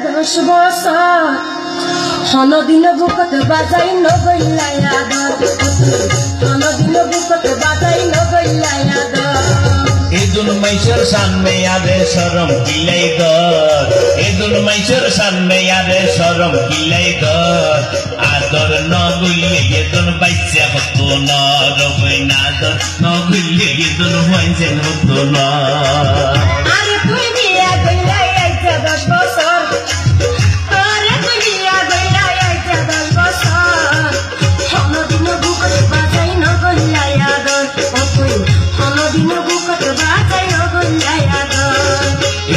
10 বছর হনদিন বুকত বাজাই নগইলাই আদর হনদিন বুকত বাজাই নগইলাই আদর ইদুল মাইশর সামনে আরে শরম কিলাই দর ইদুল মাইশর সামনে আরে শরম কিলাই দর আদর নগুইলে ইদুল বাইচা হতো না রবই না দর নগুইলে ইদুল বাইচা হতো না আরে তুই বিয়া কইলাই আইছা 10 বছর আরে তুই বিয়া কইলাই আইছা 10 বছর হনদিন বুকত বাজাই নগইলাই আদর ও তুই হনদিন বুকত বাজাই নগইলাই আদর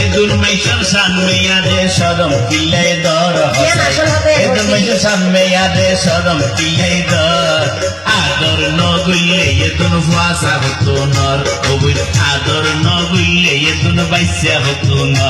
ইদুল মাইশর সামনে আরে শরম কিলাই দর ইদুল মাইশর সামনে আরে শরম কিলাই দর আদর নগুইলে ইদুল ফাসা হতো না রবই আদর নগুইলে ইদুল বাইচা হতো না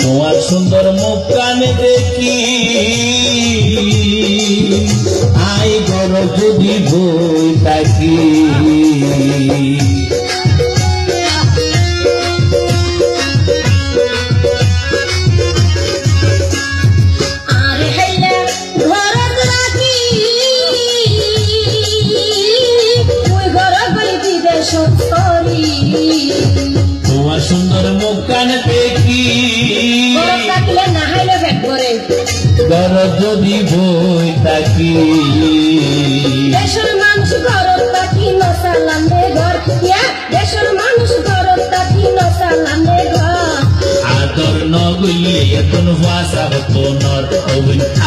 তোমার সুন্দর মুখ কানে দেখি আই গর যদি বই থাকি তোমার সুন্দর মুখ কানে দেখি গর যদি বই থাকি দেশের মানুষ ঘরত থাকি নসালামে ঘর দেশের মানুষ ঘরত থাকি নসালামে ঘর আদর নগুইলে এতন ভাষা হতো নর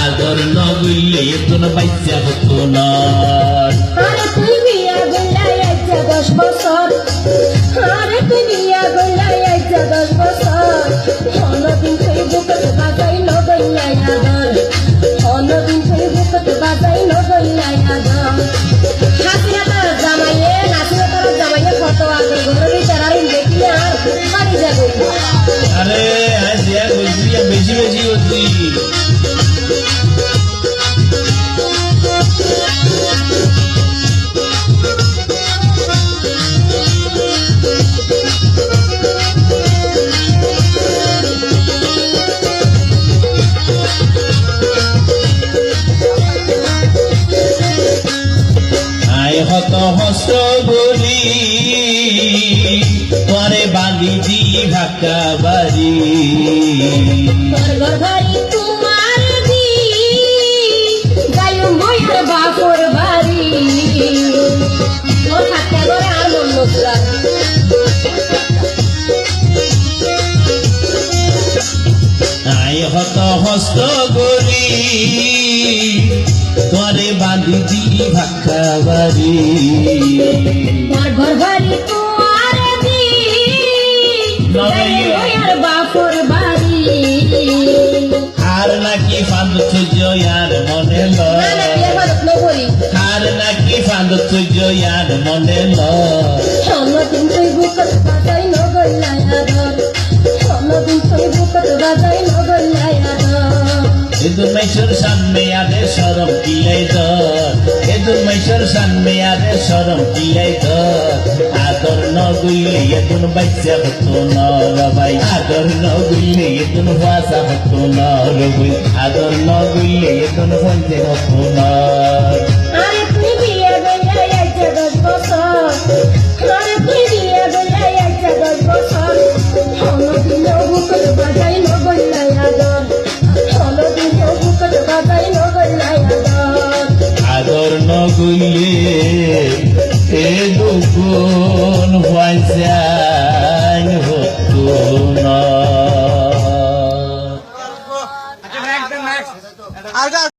আদর নগুইলে এতন বাইচা হতো নর আরে তুই বিয়া গইলাই আইছা 10 বছর আরে তুই বিয়া গইলাই আইছা 10 বছর হনদিন তুই বুকত বাজাই নগইলাই আদর হনদিন তুই বুকত বাজাই নগইলাই আদর হাসিনা তার জামাইয়ে ফটো আগে ঘরের তারাই দেখি আর বাড়ি যাবো আরে আজ বেশি বেশি হচ্ছি হত হস্ত বলি পরে বাঁধি দি ভাকা বাড়ি বাড়ি তোমার দি যাই ময়ূর বাপর বাড়ি ও থাকতে করে আর মন নসরা আই হত হস্ত বলি তোরে বাঁধি দি ভাকা বাড়ি ঘর বাড়ি তোমার দি ময়ূর বাপর বাড়ি আর নাকি ফাঁদ তুজয়ার মনে আর নাকি ফাঁদ তুজয়ার মনে হনদিন তুই বুকত বাজাই নগইলাই আদর হনদিন তুই বুকত বাজাই নগইলাই আদর ইদুল মাইশর সামনে আরে শরম কিলাই দর ইদুল মাইশর সামনে আরে শরম কিলাই দর আদর নগুইলে ইদুল বাইচা হতো না রবাই আদর নগুইলে ইদুল ভাষা হতো না রবই আদর নগুইলে ইদুল পঞ্চে হতো না আরে তুই বিয়া গইলাই আইছা 10 বছর আরে তুই বিয়া গইলাই আইছা 10 বছর হনদিন বুকত বাজাই নগইলাই আদর হনদিন বুকত বাজাই নগইলাই আদর আদর নগুইলে এ দুগুণ পঞ্চাই হতো না